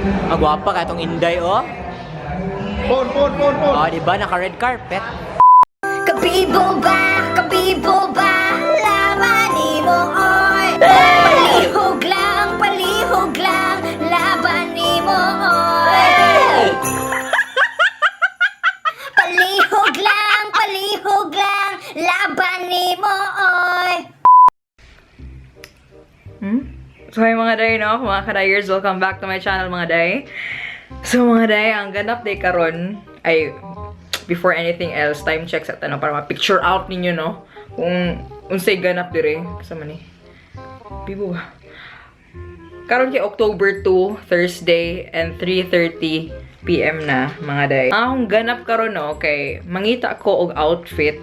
Ang gwapa ka itong Inday, oh. Pon. Oh, diba? Naka-red carpet. Kabibo ba, laban mo, oy. Palihog lang, laban mo, oy. Palihog lang, laban mo, oy. So hi mga day, no? Mga kadayers, welcome back to my channel mga day. So mga day, ang ganap day karon ay before anything else, time check sa tanong para ma-picture out ninyo, no? Kung unsay ganap dire kasama ni Bibo ba? Karon kay October 2, Thursday and 3:30 PM na mga day. Ang ganap karon, no, kay mangita ko og outfit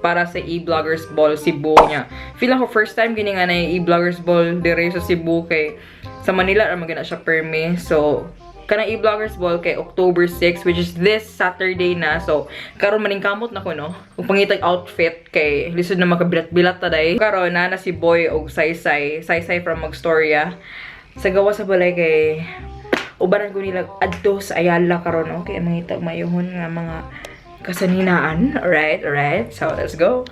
para sa E Bloggers Ball Cebu niya. Feel ako first time gini nga na E Bloggers Ball dire sa Cebu kay sa Manila ra magana siya permi. So kana E Bloggers Ball kay October 6 which is this Saturday na. So karon maning kamot na ko, no. Kung pangitag outfit kay lisod na makabilat-bilat ta day. Karon na si Boy og Saysay from Magstoria. Sa gawa sa balay kay ubanan ko nila adto sa Ayala karon, okay, mangitag mayuhon nga mga kasaninaan. Alright. So, let's go.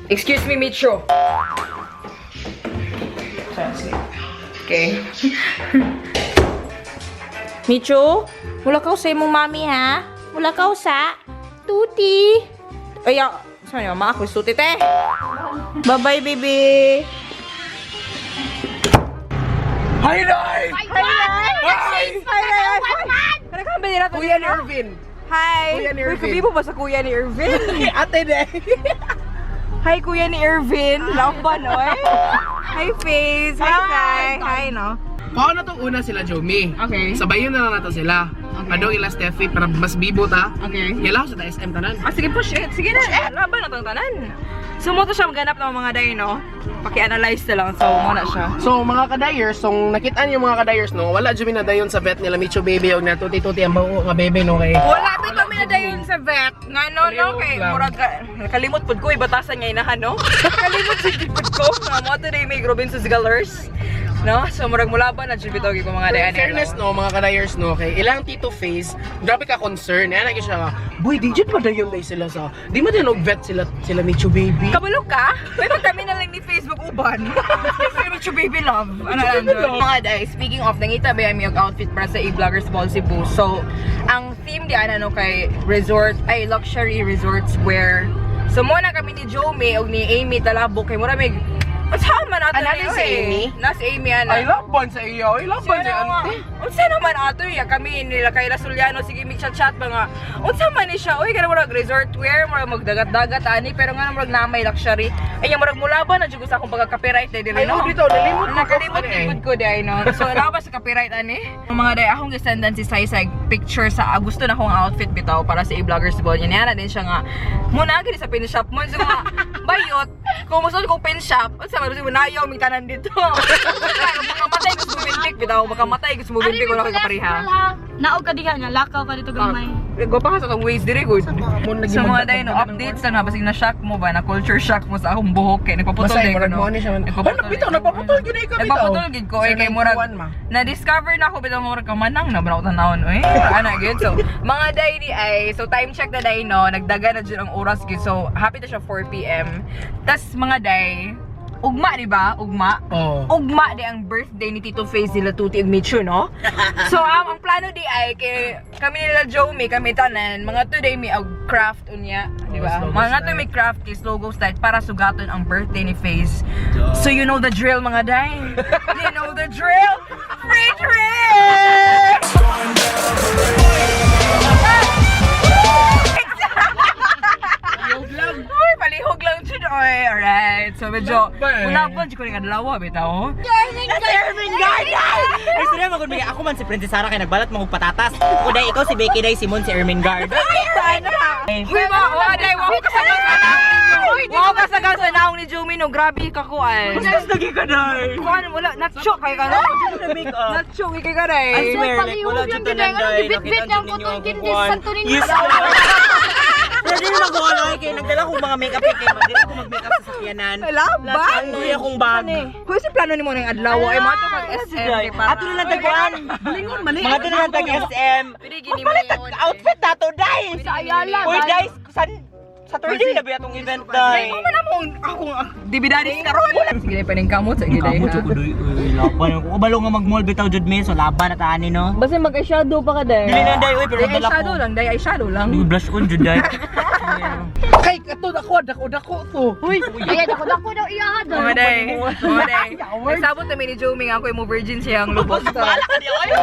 Excuse me, Micho. Okay. Micho, wala ka sa imong mami, ha? Wala ka sa tuti. Ay, saan niyo, mama ako, tuti, te. Bye-bye, baby. Hi, Nay! Kuya ni Irvin. Hi! Kuya ni Uy, Irvin. Kabibo ba sa kuya ni Irvin? Ate Nay. Hi, kuya ni Irvin. Laban, oy. Hi, Face. Hi, Sai. Hi, no? Paano to una sila, Jomi? Okay. Sabayon na lang nato sila. Adong ila Steffi para mas bibo ta. Okay. Yala ko sa SM tanan. Ah, sige, push it. Sige na. Laban na tong tanan. So, mo to siya maganap ng mga day, no? Paki-analyze na lang. So, muna siya. So mga kadayers, kung nakita niyo mga kadayers, no, wala Jomi na dayon sa vet nila Micho baby og na tuti-tuti ang bawo nga bebe, no, kay. Wala to kami na dayon sa vet. Nga no, kay lang. murag nakalimot pud ko ibatasan nga inahan, no? Nakalimot sa pud ko. Mo today may Robinson's Galers. No? So murag mulaban na jud bitaw ko mga day. Fairness, no, mga kadayers, no, kay ilang tito face, grabe ka concern. Ana gyud siya nga, boy, di jud pa dayon day sila sa. Di man din og vet sila Micho baby. Kabalo ka? Pero kami na lang ni Facebook uban. Kasi Micho baby love. Ano lang doon? Mga day, speaking of, nangita ba yung outfit para sa E Bloggers Ball Cebu. So, ang theme diyan ano kay resort, ay luxury resorts where so muna kami ni Jomi o ni Amy Talabo kay mura may kasama natin Ano si Amy? Nas Amy ana. I love ban sa iyo. I love ban sa auntie. Unsa naman ato ya kami nila kay Rasuliano sige mi chat mga. Unsa man ni siya oy kana murag resort wear murag magdagat-dagat ani pero nga murag namay luxury. Ay murag mulaban na jud sa akong pagka-copyright day dire no. Ay, dito nalimot ko. Nakalimot ko day no. So labas sa copyright ani. Mga day akong gisendan si Saysay picture sa gusto na akong outfit bitaw para sa E Bloggers Ball. Yan na din siya nga. Muna gid sa pin shop mo so nga bayot. Kung gusto ko pin shop, unsa man si Bunayaw mi tanan dito. Makamatay gusto mo bintik bitaw, makamatay gusto mo bintik wala kay kapariha. Naog ka diha nga, lakaw ka dito gamay. Go pa ka sa ways dire good. So mga day no updates lang na basig na shock mo ba na culture shock mo sa akong buhok kay nagpaputol Basta day ko murag no. mo ni siya. Nagpaputol gyud ikaw bitaw. Nagpaputol gid ko kay murag na discover na ako bitaw murag kamanang na banaw tanawon oy. Ana gid so mga day di ay so time check na day no nagdaga na jud ang oras gid so happy na siya 4 PM. Tas mga day ugma di ba? Ugma. Oh. Ugma di ang birthday ni Tito Face nila Tuti ug Micho, no? So ang plano di ay kay kami nila Jomi kami tanan mga today may craft unya, di ba? Mga to may craft is logo style para sugaton ang birthday ni Face. So you know the drill mga day. You know the drill. Free drink. Uy, palihog lang dyan, oy. Alright. So, medyo, unabon, ko rin kadalawa, bitaw. Erwin Guard! Ay, sorry magod may ako man si Princess Sarah kay nagbalat mga patatas. Ako day ikaw si Becky day Simon si Erwin Guard. Uy, mga day, wako kasagal sa naong ni Jomi. Wako kasagal sa naong ni Jomi, no. Grabe ka kuan. Mas lagi ka day. Kuan, wala, natsyok kay ka, no? Natsyok kay ka, day. I swear like wala jud tanan day. Bit-bit niyang putol din sa tunin. Yes. Pero di naman ko ano, kaya nagdala kong mga makeup kay Madira ko mag-makeup sa sakyanan. Laban! Tuloy akong bag. Hoy, si plano ni mo ng adlaw ay mo to mag-SM kay para. Ato na lang tagkuhan. Mga to na lang tag-SM. Outfit na to, Dai! Sa Ayala. Uy, Dai! Saturday na ba itong event, Dai? Ano na mo akong dibidadis karon? Sige, pa ning kamot sa gilay. Kamot sa kudoy. Laban. Kung kabalo nga mag-mall bitaw jud me, so laban na taani no. Basta mag-eyeshadow pa ka dahil. Dili na, Dai. Uy, pero dala ko. Eyeshadow lang, day eyeshadow lang. Uy, blush on jud, Dai. Kay kato dako to. Uy, Kaya dako daw iyahan daw. Mga day. Nagsabot namin ni Joming ako yung virgin siyang lubos sa. bala ka di oy.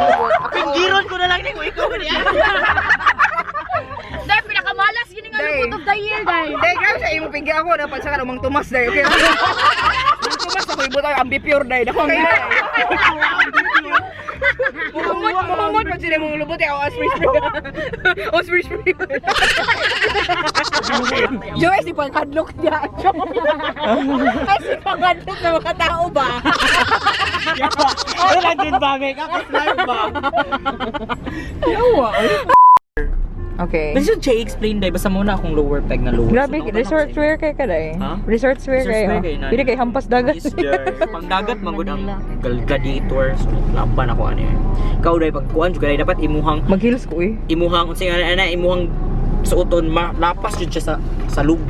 Pinggiron ko na lang ni ikaw ni. Dahil pinakamalas gini nga Day. lupot of the year dahil. Day, grabe siya imo pinggi ako dapat sa kanang Tomas day. Okay. Mang Tomas ako ibutang ambi pure day. Dako kay day. Muhumot pa sila mong lubot ako spray. Joy, si pangkadlok niya. Ay, si pangkadlok na mga tao ba? Ano lang din ba? Makeup is life ba? Yawa. Okay. Basta siya explain Dai, basta muna akong lower peg na lower. Grabe, resort wear kay kada eh. Ha? Resort wear Resort kay. wear kay, Pili kay hampas dagat. Is there. Pang dagat magud ang gladiator. So, laban ako ano eh. Ikaw Dai, pag kuan juga Dai, dapat imuhang Mag-heels ko eh. unsay ana imuhang suoton lapas jud siya sa loob.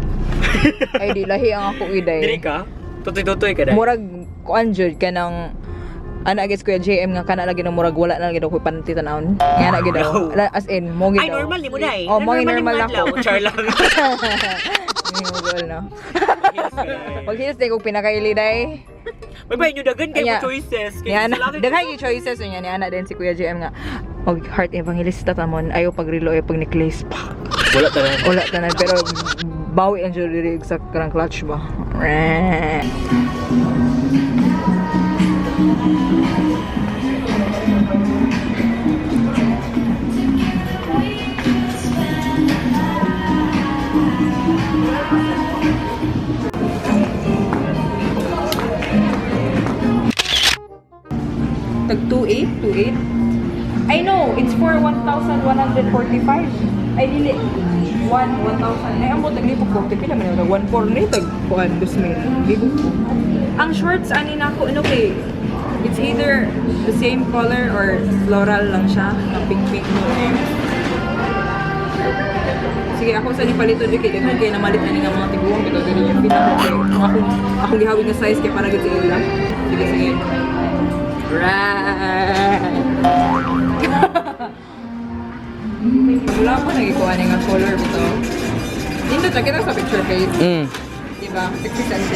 Ay di lahi ang ako iday. Dili ka? Tutoy-tutoy ka Dai. Murag kuan jud kanang ana gis kuya JM nga kana lagi na murag wala na lagi daw ko panty tanawon. Nga na gid daw. As in mo gid Ay, daw. normal ni mo Dai. Oh, mo normal lang ko. ko. Char lang. Nimugol no. Pag heels day ko pinakaili day. May ba inyo dagan kay Anya. mo choices. Yan, daghay gi choices niya ni ana din si Kuya JM nga. Og heart evangelista tamon ayo pag relo ayo pag necklace pa. Wala ta na. Wala tanan pero bawi ang jewelry sa karang clutch ba. Tag 28? I know, it's for 1,145. Ay, dili. 1,000. Ay, amo, taglipok ko. Pila man yun. 1,400 na tag 2,000. Libog ko. Ang shorts, ani na ako, ano kay? It's either the same color or floral lang siya. Na pink-pink mo. Sige, ako sa nipalito di kay daghan kay namalit na nga mga tiguang bitaw dili yung pinaka akong gihawig na size kay para gid sa ila. Sige. Right. Wala ko nagikuha nga color bito. Dito ta kita sa picture case. Diba? 60 cents.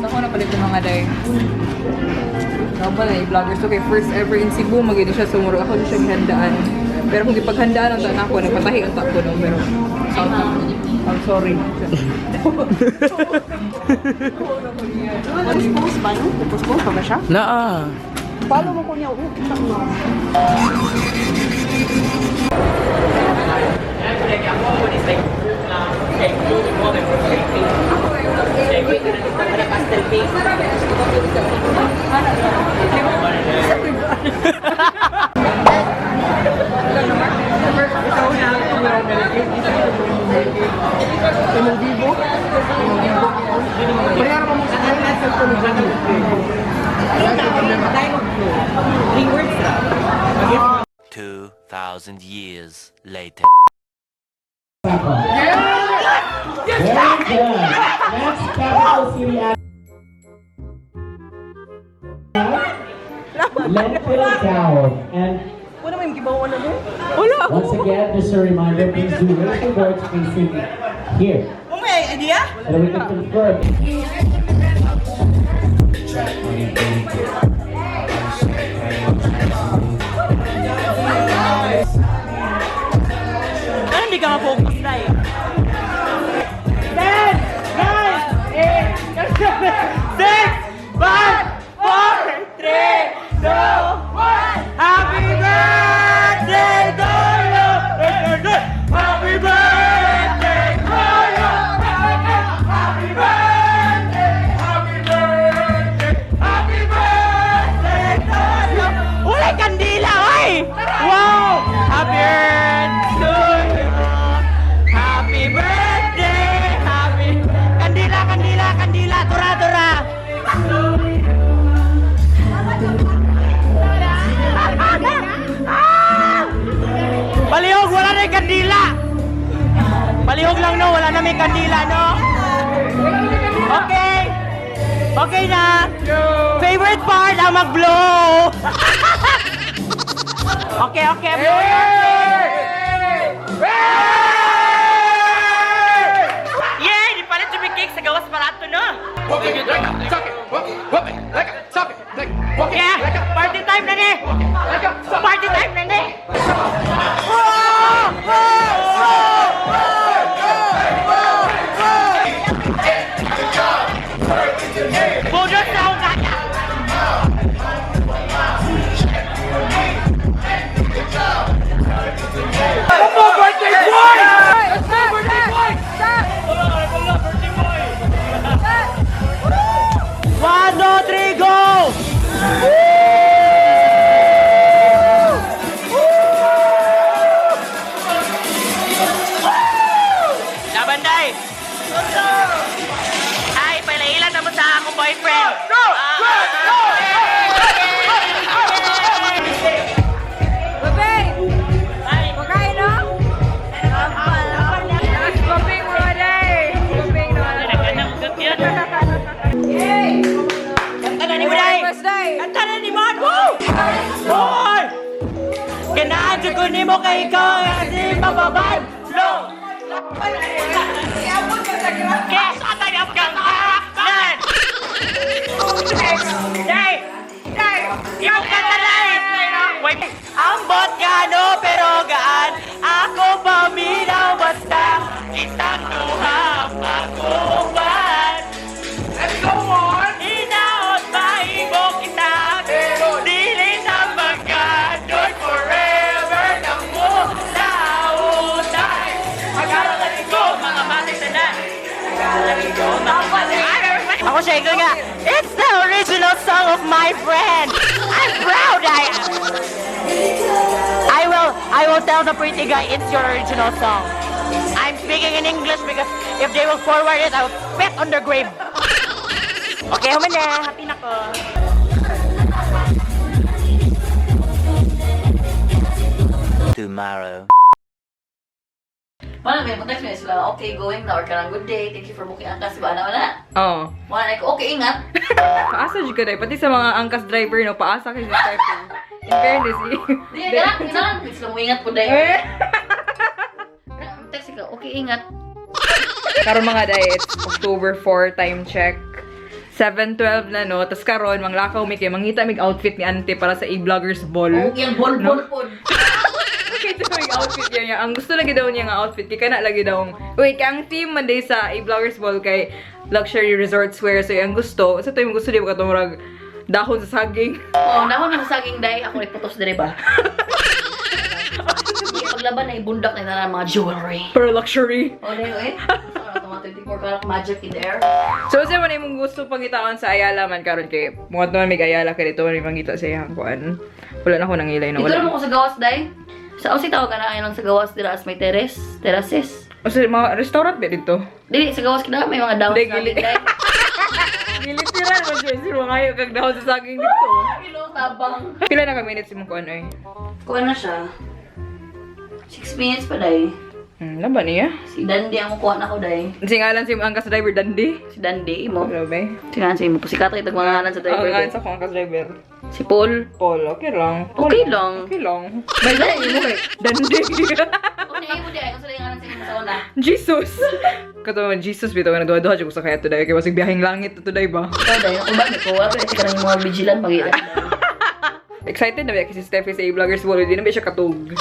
Sa ko na palit yung mga day. Kapal na i-vloggers. Okay, first ever in Cebu, mag-ito siya sumuro. Ako din siya gihandaan. Pero kung ipaghandaan ang taon ako, nagpatahi ang taon ko no. Pero, I'm sorry. Post ba no? Post pa ba siya? Naa. Follow mo ko niya. Thousand years later. Very good. Next capital city. Let it down. And once again, just a reminder, please do raise your boards facing here. May idea? So we can confirm. Ano hindi ka ma-focus na eh? 10, 9, 8, 6, 5, 4, 3, 2, 1. Happy birthday to you! Happy birthday to you! Happy birthday! Happy birthday! Happy birthday to you! Ulay kandila, oy! Wow! Happy birthday! Okay na! Favorite part ang mag-blow! Okay, blow Yay! Di palit tumikik sa gawas parato na! Yeah! Party time na ni! Party time na ni! Bonus na ako kaya! One, two, three, go! Labanday! Ay, palailan naman sa akong boyfriend! Babay! Pagkain no? Scoping mga day! Scoping no? Yay! Kanta na ni Muday! Kanta na ni Mon! Woo! Boy! Ganahan ko ni mo kay ikaw kasi mababay! Slow! Kes! Atay ang ganahan! Day! Day! Yung kanta na eh! Wait! Ang bot gano pero gaan ako paminaw basta kitang tuhap ako man! Let's go on! Inaot maibo kita pero dili na magkanoy forever na mo nautay Magkakalit ko mga matay na Magkakalit ko mga matay Ako siya ikaw nga It's the original song of my friend I'm proud I will tell the pretty guy it's your original song I'm speaking in English because if they will forward it I will spit on their grave Okay, human na. Happy na ko. Tomorrow. Wala, may mag-text mo sila, okay, going na, or ka good day, thank you for booking angkas, diba? Ano na? Oo. Wala na ko, okay, ingat. Paasa dyan ka day. Pati sa mga angkas driver, no? Paasa kayo sa Steffi. In fairness, Hindi, kailangan, sila mo ingat po dahil. Text ka, okay, ingat. Karon mga day, it's October 4, time check. 7:12 na no, tas karon manglakaw mi kay mangita mig outfit ni Ante para sa E Bloggers Ball. Oh, yung bol-bol po. Kita mig outfit niya. Ang gusto lagi daw niya nga outfit kay kana lagi daw. Wait, kay ang theme man day sa E Bloggers Ball kay luxury resort wear so yung gusto. Sa to yung gusto di ba katumurag dahon sa saging. Oh, dahon na sa saging day, ako ipotos dire ba? Paglaban na ibundak na mga jewelry. For luxury. Oh, dahil eh. Mga 24 karat magic in the air. So sa man imong gusto pangitaan sa Ayala man karon kay mo man mig Ayala kay dito man mangita sa iyang kuan. Wala na ko nang ilay na Dito wala. naman ko sa gawas day. Sa si tawag ka na lang sa gawas dira as may terraces. O sa mga restaurant ba dito? Dili sa gawas kita may mga daw Day, sa gili. day. Gilitiran mo dyan sir mga ayo kag dahon sa saging dito. Kilo tabang. Pila na ka minutes imong kuan ay? Kuha na siya. 6 minutes pa day. Laban niya. Si Dandy ang kuha na ko day. Singalan si angkas driver Dandy. Si Dandy mo. Grabe. Singalan si mo. Pusikat ito mga ngalan sa driver. Ang day. sa akong angkas driver. Si Paul. Paul, okay lang. Okay lang. Okay lang. May dahil mo kay Dandy. Okay mo day. Kasi yung ngalan sa inyo sa una. Jesus. Kato man Jesus bitaw na duha-duha jud ko sa kaya today kay basig biyaheng langit today ba. Ikaw day. Ako ba? Ikaw ba? Kasi ka mga vigilant mag-iilan. Excited na ba kasi si Steffi sa E Bloggers Ball, hindi na ba siya katug.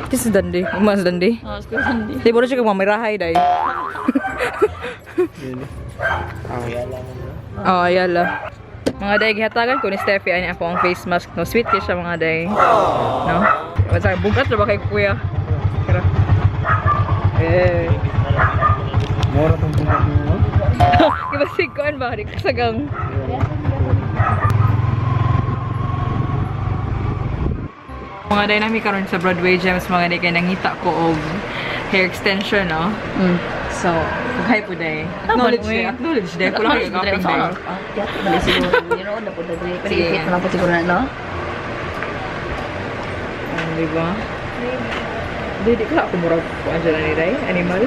This is Dandy. Mas Dandy. Oh, si Dandy. Di ba siya kung mamirahay day? Oh, ayala. Mga day, gihatagan ko ni Steffi ani ako ang face mask. No, sweet kayo siya mga day. No? Basta bugat na ba kay kuya? Kira. Eh. Mura tong bugat mo. Iba siguan ba? Di kasagang. Mga dynamic karon sa Broadway Gems, mga day kay nangita ko og hair extension, no? So, hi po day. Acknowledge day. Acknowledge day. Kulang yung kaping day. Mali siguro. You know, na po day. Pero ipit na po siguro na, no? Di ba? Di ka ako murag ko andyan na ni day. Animal.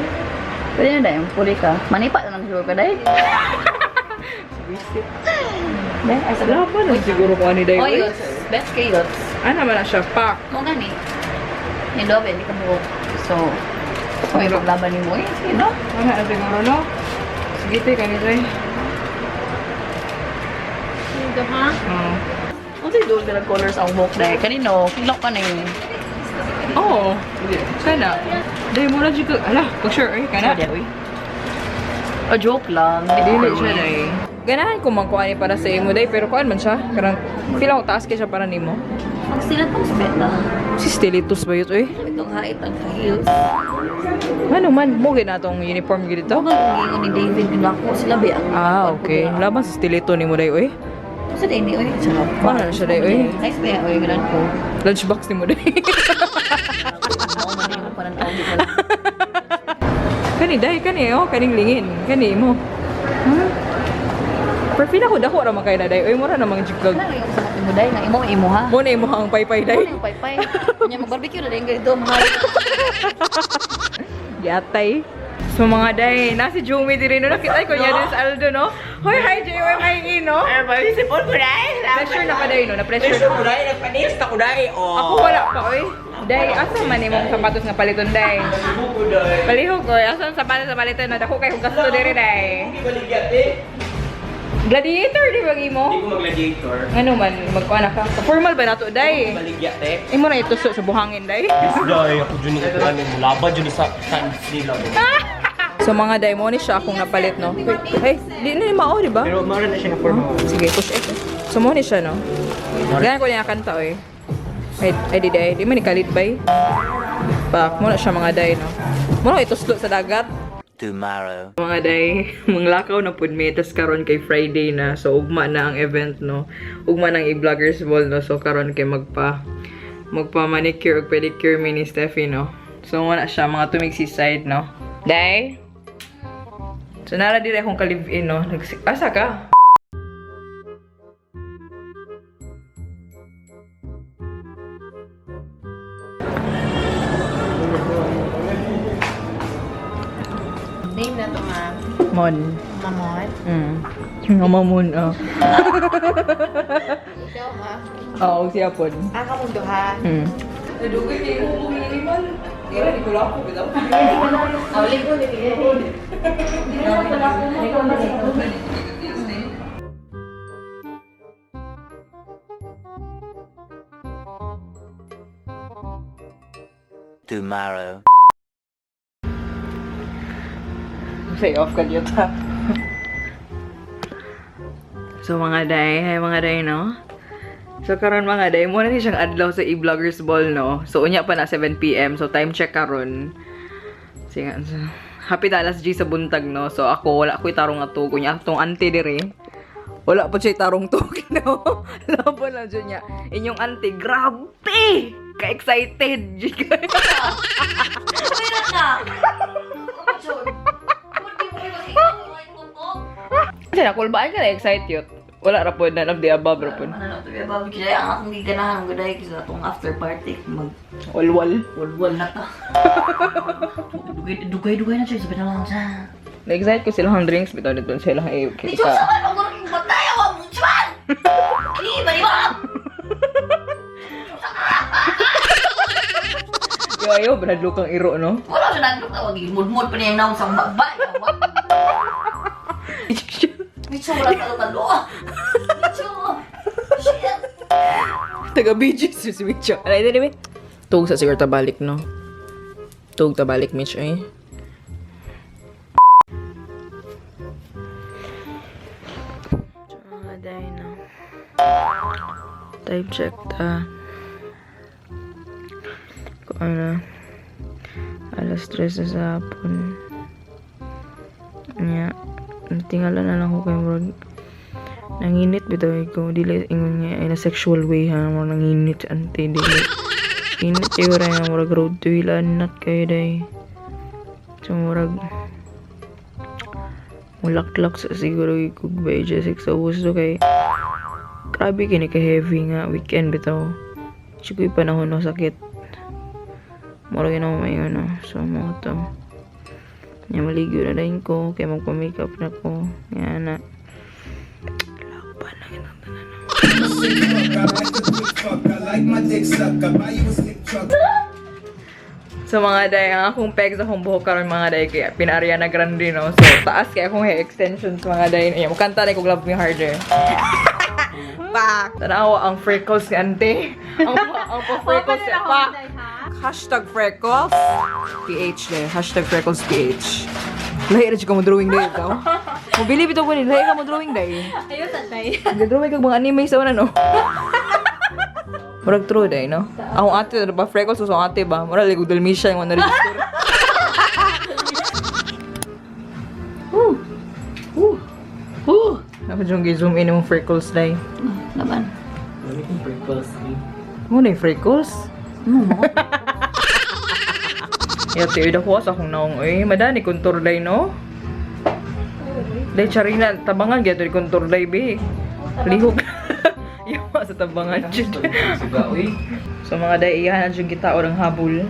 Pwede na dahil, puli ka. Manipa na lang siguro ka dahil. Visit. Dahil, ay sa Wala pa na siguro ko ani Oh, dayo. yots. Best kay yots. Ano naman na siya, pack. Kung gani. Ni Dobe, hindi ka buhok. So, may paglaban ni mo eh. Sige, no? Ano na siguro, no? Sige, te, kanito eh. Dito ha? Oo. Kung sa'yo doon ka colors ang buhok dahil. Kanino, kilok ka na yun. Oo. Sana. Dahil mo na dyan ala, pag-sure eh, kana. Sorry, uy. O, joke lang. Dili siya dahil. Ganahan ko man kuha ni para sa imo dahil, pero kuhaan man siya. Karang, feel ako taas kaya siya para nimo. Pag sila pang speta. Si Stilitos ba yun eh? Itong height ang heels. Ano man, mo ginatong uniform gito? Ako nga ni David pinako sila ba ang Ah, okay. Laban sa Stilito ni mo dahil eh. sa Dini oy. Sarap. Ano na siya dahil eh? Nice ba oy ganan ko. Lunchbox ni mo dahil. Ako man yung parang tawag ko. Kani dahil, kani oh, kaning lingin. Kani mo. Huh? Pero feel ako dako raman kayo na dahil. Uy, mura namang jiglag. Ano yung sa mo dai na imo ha. Mo na imo ang paypay Ano dahil. yung paypay? Kanya mag-barbecue na din ganito mahal. Yatay. So mga day, nasi Jumi din rin, no? Nakita ko niya din sa Aldo, no? Hoy, hi, JMIE, no? Ay, maisipon ko dahil. Pressure na pa day, no? Na-pressure Pressure ko na. dahil. Nagpanis ako dahil. Ako wala pa, oy. Day, asa man imong sapatos nga paliton, day? Palihog, oy. Asa ang sapatos sa paliton, no? Dako kayo gasto din rin, day. Hindi ko ligat eh. Gladiator, di ba, mo? Hindi ko mag-gladiator. Ano man, magkuha na ka. Formal ba na to, day? Maligya eh. Imo na ituso sa buhangin, day? Dahil ako dyan ito ano, laban dyan sa fans nila. So mga day, mo ni siya akong napalit, no? Hey, di na mao, di ba? Pero mara na siya na forma. Sige, push it. So mo ni siya, no? Ganyan ko niya kanta, oy. Ay, di man ikalit bay. Pak, mo na siya mga day, no? Mo na ituslo sa dagat. Tomorrow. Mga day, manglakaw na pud mi, tas karon kay Friday na. So ugma na ang event, no? Ugma ng E Bloggers Ball, no? So karon kay magpa manicure ug pedicure mi ni Steffi, no? So wala siya mga tumigsi side, no? Day. So nara dire akong ka-live-in, no? Asa ka? Name na to ma'am. Mon. Mamon. Nga mamon, oh. Ikaw ha? Oo, siya po. Aka mo duha. Nadugay niya yung humingi ni Man. Tira, di ko lang ako, bitaw. Awling ko ni Tomorrow. Say off ka dito. So mga day, hay mga day, no? So karon mga day, muna ni siyang adlaw sa E Bloggers Ball, no? So unya pa na 7 PM, so time check karon. Sige, so, happy na alas G sa buntag, no? So ako, wala ko itarong ato, kunya atong auntie dire. Wala pa siya itarong to, no? Laban lang siya niya. Inyong auntie, grabe! Ka-excited! Meron na. Kasi nakulbaan ka na excited. Wala ra po na nag di above ra po. Ano to ba ba kaya ang akong giganahan ng gaday kasi atong after party mag Walwal. walwal na ta. Dugay na siya sabi na lang sa. Na-excite ko silang drinks bitaw dito sila eh. Di sa ano ko ring batay ako mo chuan. Di ba? Yo ayo bradlo kang iro no. Wala siya nagtawag mud-mud pa niya naon sa babay. Micho wala talo-talo. Micho. Shit. Taga BG si Micho. Alay dili be. Tug sa siguro tabalik no. Tug tabalik Mitch eh. Day na. Time check ta. Kung ano. Alas 3 na sa hapon. Yeah. Tingala na lang ko kay Murag. Nanginit bitaw ko. Dili ingon nga ay na sexual way ha. Murag nanginit ante dili. Init siguro nga Murag road to ilan not kayo day. So Murag mulak-lak sa siguro ikugbay Jessic sa gusto kay grabe kini ka heavy nga weekend bitaw. Sikoy panahon no sakit. Murag yun ako may ano. So mga to. Yan, maligo na rin ko. Kaya magpa-makeup na ko. Yan na. Laban lang yun ang tanan. So mga day, ang akong pegs akong buhok karon mga day kaya pinarya na grande no. So taas kaya akong hair extensions mga day. Ayan, makanta na ko Love Me Harder. Pak! Tanawa ang freckles ni ante. Ang freckles niya pa. Hashtag freckles. PH day. Hashtag freckles PH. Lahi na siya ka mo drawing day ikaw. Mabili bito ko ni. Lahi ka mo drawing day. Ayun, tatay. Nag-drawing kag mga anime sa una no. Murag true day, no? Akong ate, ano ba? Freckles o sa ate ba? Murag, ligog dalmisya yung mga na-register. Ako dyan zoom in yung freckles day. Laban. Mo na yung freckles? Yate, ako sa akong naong, madani, contour day, no? Day, charina, tabangan, gato yung contour day, be. Lihog. Yawa sa tabangan dyan. So mga day, iyahan dyan kita o ng habol.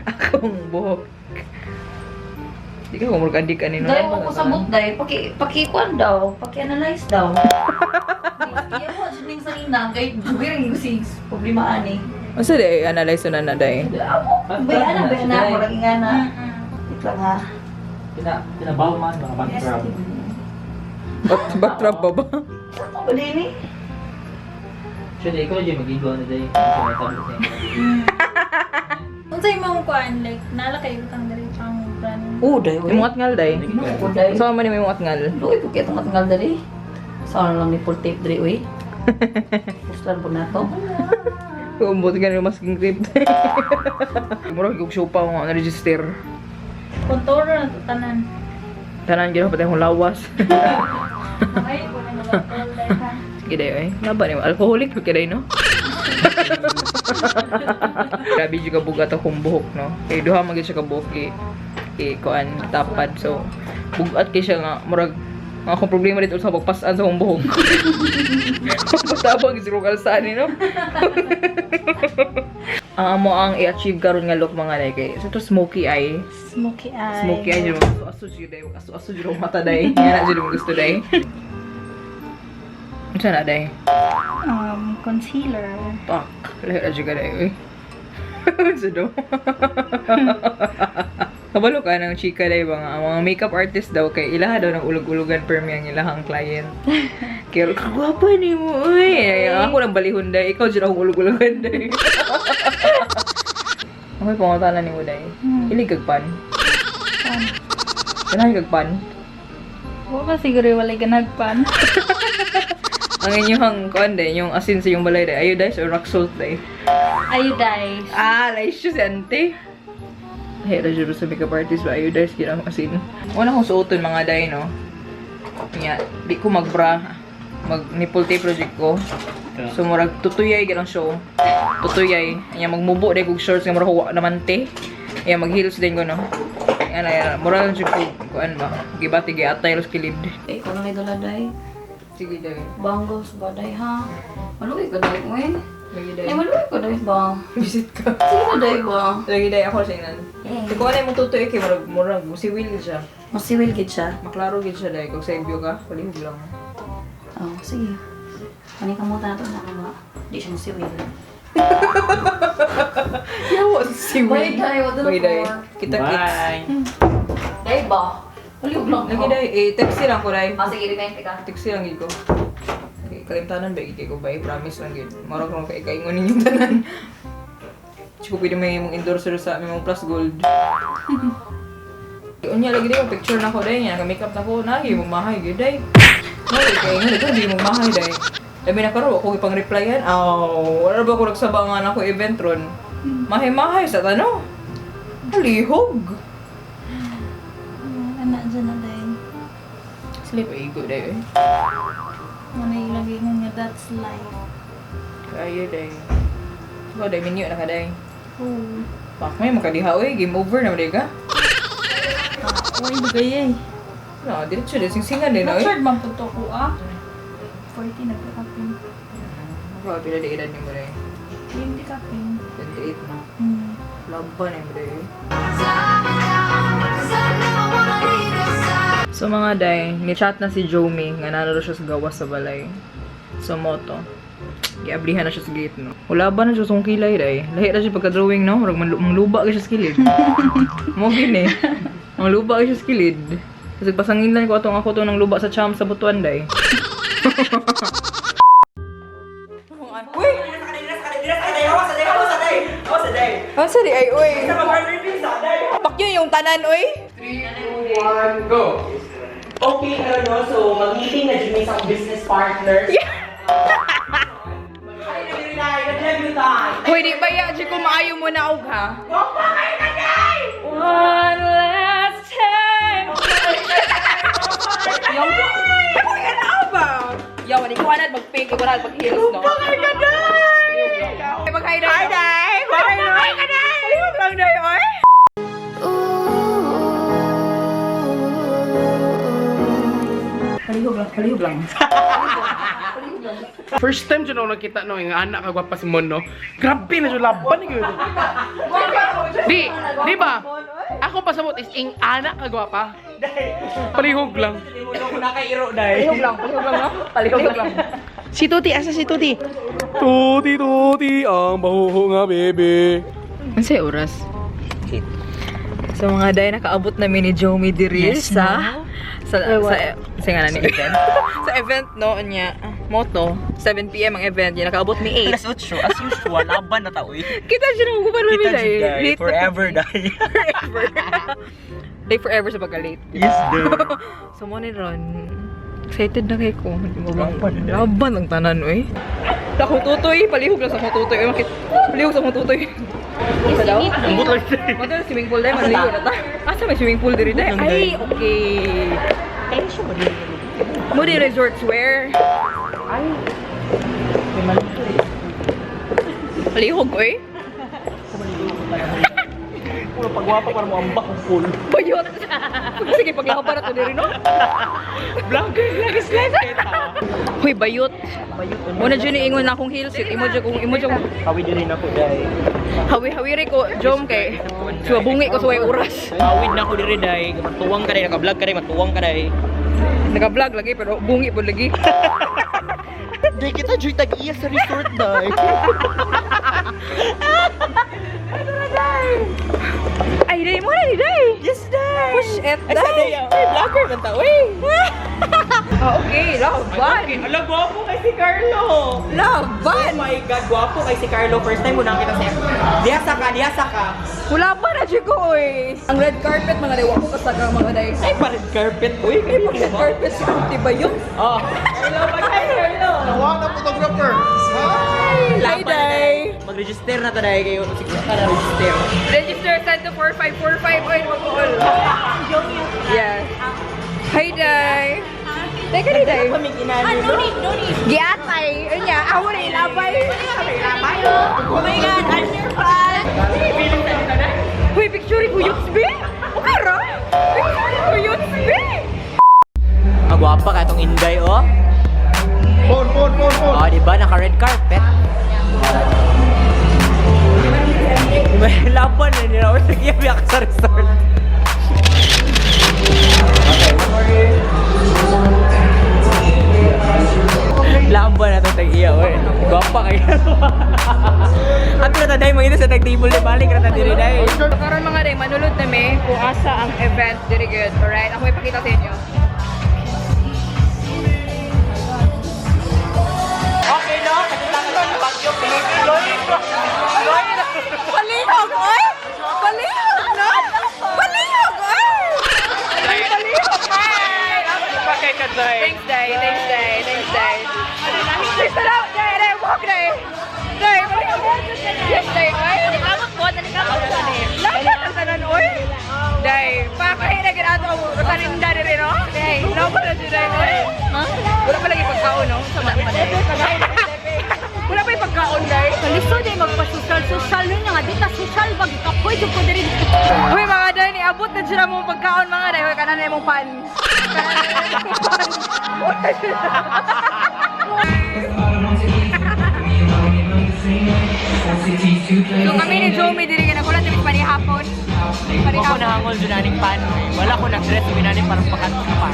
Akong buhok. Di ka kumurag adik ani no? Dahil mo ko sabot dahil, paki-kwan daw, paki-analyze daw. Iyan mo, dyan yung salinang, kahit bubirang yung si problema ani. Masa day, analyze na na day? Bayan na, marang nga na. Wait lang ha. Pinabaw man, mga background. Backtrap ba ba? Ano ba din eh? Siya, ikaw na dyan mag-igwa na dyan. Kung sa'yo mong kuhaan, like, nalakay ko kang dali pang brand. Oo, dahil. Yung mga ngal day? Oo, dahil. So man yung mga ngal? Luwi ko kaya itong matanggal dali. Saan lang ni full tape dali, uy. Pustan po na to. Kumbot ka na yung masking grip day. Murag yung show pa ako na-register. Kontoro na ito, tanan. Tanan gano'n pati akong lawas. Okay, kung ano ba ito, like, ha? Sige day laban yung alcoholic ka day no? Grabe juga bugat akong buhok no? Kaya duha magin siya ka buhok kuan tapad so bugat kay siya nga murag akong problema dito sa pagpasan sa akong buhok. Pagtabang zero kalsaan no? Ang amo ang i-achieve karon nga look mga day kay so to smoky eye. Smoky eye. Smoky eye jud aso jud day aso jud mata day. Yan na jud mo gusto day. Ano na day? Concealer. Pak, lahir aja ka day, uy. Sudo. Kabalo ka ng chika day ba nga, ang mga makeup artist daw kay ilaha daw ng ulog-ulogan per ang ilahang client. Kaya kagwapa ni mo, uy. Ay, ako ng balihon day, ikaw dyan akong ulog-ulogan day. Okay, pangatala ni mo day. Ilig kagpan. Kanahin kagpan. Huwag ka siguro walay ka nagpan. Ang inyong kuan day, yung asin sa yung balay day, iodized or rock salt day. Iodized. Laisyo si ante. Hera juro sa makeup artist ba, iodized yun ang asin. Una kong suoton mga day, no? Kaya, di ko magbra. Mag-nipple tape project ko. So, murag tutuyay ganang show. Tutuyay. Kaya magmubo day kong shorts nga murag huwa naman te. Kaya mag-heels din ko, no? Yan, murag lang siya ko, kuan ba? Gibati, giatay, los kilid. Eh, kung ano ito laday? Sige day. Banggos ba day ha? Maluwi ka day, uy. Lagi day. Eh, maluwi ka day ba? Visit ka. Sige na day ba? Lagi day ako sa inan. Eh. Kung ano yung tutuyo kay murag musiwil gid siya. Masiwil gid siya. Maklaro gid siya day kung sa ibyo ka, palihog lang. Oh, sige. Kani ka mo tato na ka ba? Di siya masiwil. Yawa si Bye, day. Wala na Bye, day. po. Kita-kits. Day ba? Maluwi lang Lagi day, text lang ko day. Sige, remind ka. Text lang gid ko. Okay, kalimtanan ba ikay ko ba? Promise lang gid. Marag lang kay kaingon ninyong tanan. Chico pwede may mong endorser sa aming plus gold. Unya lagi day picture na ko day niya, makeup na ko nagi mo mahay gid day. No, kay ngani ko di mo mahay day. Labi na karo ako ipang replyan. Wala ba ko nagsabangan ako event ron. Mahay-mahay sa tano. Halihog. Anak dyan na day. Sleep igo day. Muna ilagay mo nga, that's life. Kaya day. Ba day minyo na ka day. Oo. Pak may makadiha oy, game over na day ka. Uy, bagay eh. No, diretso din singsingan din oy. Richard, mamputo ko 40 nagkakapin. Ako pila di edad ni mo day. 20 kapin. 28 na. Laban eh, day. So mga day, ni-chat na si Jomi nga nararo siya sa gawas sa balay. So moto. Giablihan na siya sa gate, no? Wala ba na siya sa kilay, day? Lahi na siya pagka-drawing, no? Murag mangluba ka siya sa kilid. Mo gini. Mangluba ka siya sa kilid. Kasi pasangin lang ko ako to ng luba sa cham sa butuan, day. Uy! Ano sa di ay, uy? Pakyo yung tanan, uy? 3, 2, 1, go! Okay, no? So, mag-meeting na dyan isang business partner. Ay, nag-review time. Uy, di ba ya, di ko maayo mo na, og, ha? Kumakay na, Day! One last time! Yung, ano yan na ba? Yo, hindi ko anad mag-pink, hindi ko anad mag-heels, no? Kumakay ka, Day! Mag-hi, Day! Hi, Day! Kumakay ka, Day! Ayun lang, Day, oy! Kalihog lang. First time dyan ako nakita no, yung anak kagwapa si Mon, no? Grabe na siya laban ni Kuya. Di ba? Ako pasabot is ing anak kagwapa. Palihog lang. Tulong ko na kay Iro, Day. Palihog lang, no? Palihog lang. Si Tuti, asa si Tuti? Tuti, ang bahuho nga, bebe. Ano sa'yo oras? So mga day, nakaabot namin ni Jomi diri sa nga na ni event. Sa event no niya, moto, 7 PM ang event, niya nakaabot ni 8. Alas 8, as usual, laban na tao eh. Kita siya nang gubar namin Kita day. siya, Day. Forever, Day. Forever. Day forever sa pagka-late. Yes, Day. So mo ni Ron, excited na kayo ko. Laban ang tanan, oy. Ako tutoy, palihog lang sa mga tutoy. Oy, makit. Palihog sa mga tutoy. Isa daw? Ambot lang, Day. Mo daw swimming pool day, manligo na ta. Asa may swimming pool diri day? Ay, okay. Kaya siya ba din? Mo di resort wear. Ay. May maling ko eh. Palihog, oy. Puro pagwapa para mo ambak ang pool. Bayot. Sige, paglaban na to diri, no? Vlogger, vlogger, vlogger. Hoy, bayot. Bayot. Mo na dyan iingon na akong heels. Imo dyan Hawi din ako, Day. hawi-hawiri ko, Jom, kay suwabungi ko sa way oras. Hawid na ako diri, Day. Matuwang ka, Day. Naka-vlog ka, Day. Matuwang ka, Day. Naka-vlog lagi, pero bungi po lagi. Day, kita joy tag-iya sa resort, Day. Ay, day mo na ni day. Yes, Day. Push it, Ay, sa Day. Ay, vlogger man ta, uy. Okay, laban. Ala, gwapo kay si Carlo. Laban. Oh my God, gwapo kay si Carlo. First time mo nakita siya. Diyasa ka. Wala pa na siya ko, eh. Ang red carpet, mga day, wako kasaga mga day. Ay, pa red carpet, uy. Ay, pag red carpet, si Kunti ba yun? Oh. Carlo, hi, Carlo. Tawag na photographer. Hi, day. Mag-register na to, Day. Kayo, siguro ka na register. Register, send to 4545. Oy, mag-call. Yes. Hi, day. Teka ni day. Kami ginano. No need. Giatay. Ayun niya, ako na ilabay. Oh my God, I'm your fan! Uy, picture ko Yuts B. Okay, ra? Picture ko Yuts B. Ang gwapa ka itong Inday, oh. Pon. Oh, diba? Naka-red carpet. May laban na nila. Or sige, biyak sa resort. Okay. Laban na itong tag-iya, oy. Gwapa kayo. At na taday, mga ito sa tag-table na balik na tadiri na eh. Karon mga day, manulod na may kung asa ang event diri good. Alright, ako ipakita sa inyo. Okay, no? Kailangan na yung bagyo. Loy! Palihog, oy! Palihog, no? Palihog, oy! Palihog, oy! Pakay ka, Day. Thanks, day. Thanks, day. Please, salamat, day. Walk, day. Day, palihog. Yes, day, oy. Laban ang tanan, oy. Day, pakahina ginato ang kaninda rin, no? Day, laban na siya, day, oy. Wala pa lagi pagkaon, no? Sama pa, day. Wala pa yung pagkaon, day. Kaliso day magpa-social nun nga, di ta social, pag-ikapoy, di ko din. Uy, mga day, niabot na sila mong pagkaon, mga day. Uy, kanan na yung pan. So kami ni Jomi, diri ka na kulang, Ako nahangol dyan naning pano eh. Wala ko nag-dress, yung naning parang pakat-pakat.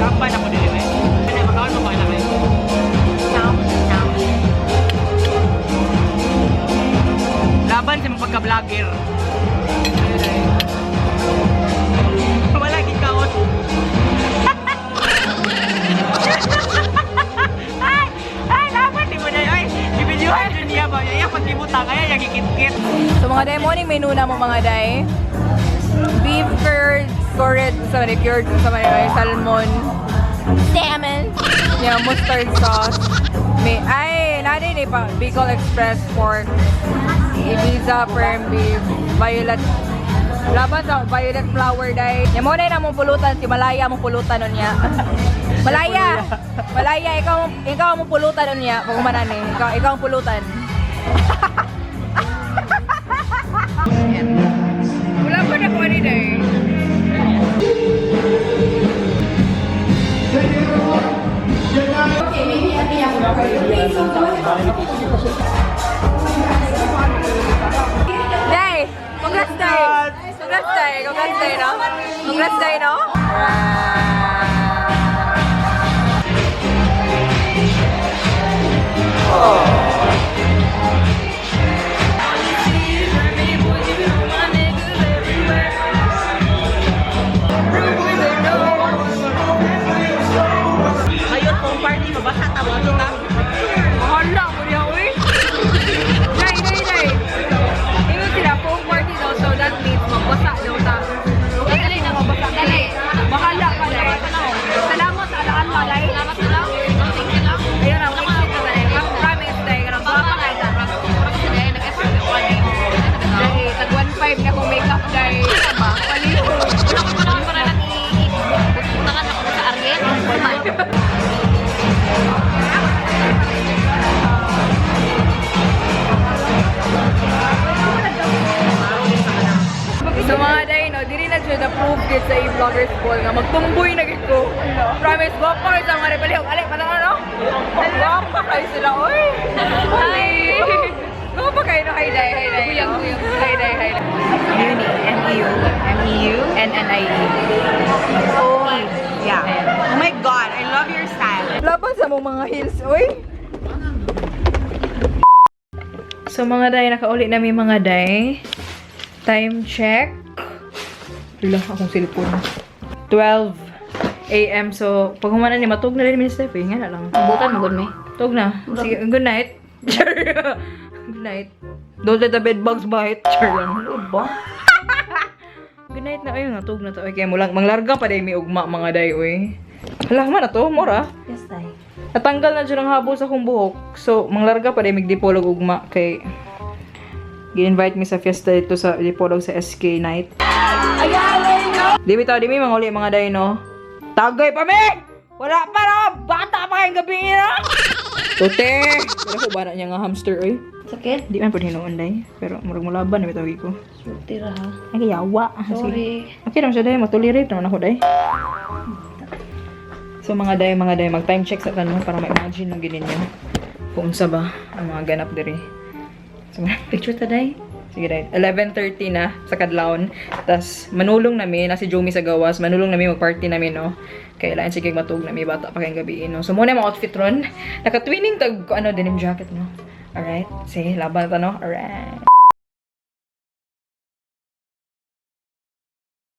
Kapan ako din eh. Kasi makawal mo ba na kayo? Laban sa mga pagka-vlogger. Wala kikaot. Ay, laban di mo na yun. Bibilyuhan dyan niya ba? Yung pagkibutang kaya yung kikit-kit. So mga day, morning menu na mo mga day. Beef curd, cured sa may salmon, salmon, yeah, mustard sauce. Natin eh pa, Bicol Express pork, Ibiza firm beef, violet, laban sa violet flower day. Yung muna na mong pulutan, si Malaya mong pulutan nun niya. Malaya, ikaw mong pulutan nun niya. Kung manan eh, ikaw ang pulutan. Wala pa na ko ni day. Okay, maybe at the end. Day! Congrats, Day! Congrats, Day! Congrats, Day, no? Congrats, Day, no? Ngayon kung party, mabasa tawag ito na. Hala, mo niya, uy! Day! Ingon sila, phone party daw, so that means magbasa daw ta. Dali na magbasa, dali! Bahala ka, Day! Salamat sa alaan mo, Day! Salamat na lang! Thank you lang! Ayun na, mag-isip ka, Day! Promise, Day! Karang guwapa ka, Day! Nag-effort ako, Day! Day, tag 1.5 na kung make-up, Day! Paliho! Wala ko naman para lang i-unakan ako sa Ariel. So mga day, no, dili na siya na-prove it sa E Bloggers Ball nga magtumboy na gid ko. Promise, guwapa kayo sa mga repalihog. Alay, patang ano? Guwapa kayo sila, oy! Hi! Guwapa kayo, no? Hi, day, hi, day. Guyang. Hi, day, hi, day. Meunnie, M-E-U, N-N-I-E. Oh, yeah. Oh my God, I love your style. Laban sa mong mga heels, oy! So mga day, nakauli na may mga day. Time check. Wala akong cellphone. 12 a.m. So, pag humana ni matug na rin ni Steph, nga na lang. Bukan mo, Gunme. Tug na. Sige, good night. Good night. Don't let the bed bugs bite. Char lang. Ba? Good night na. Ayun, natug na to. Okay, manglarga pa day may ugma mga day, uy. Hala, man na to. Mora. Yes, Tay. Natanggal na dyan ang habol sa kong buhok. So, manglarga pa day may dipolog ugma. Kay gi-invite mi sa fiesta dito sa dipolog sa SK night. Di mi manguli mga day, no? Tagay pa mi! Wala pa na! Bata pa kayong gabi na! Tote! Pero ko ba na niya nga hamster, oy? Sakit? Di man po hinoon, day. Pero murag mo laban na bitawag ko. Tira ha. Ay, yawa. Sorry. Okay naman siya, day. Matulirate naman ako, day. So, mga day, mag-time check sa tanong para ma-imagine ng ginin nyo. Kung unsa ba ang mga ganap diri. So, picture ta, day. Sige, day. 11:30 na sa kadlawon. Tapos, manulong nami, na si Jomi sa gawas. Manulong nami, mag-party nami, no? Kailangan sige matug nami, bata pa kayong gabi, no? So, muna yung mga outfit ron. Naka-twinning tag, denim jacket, no? Alright? Sige, laban na, no? Alright.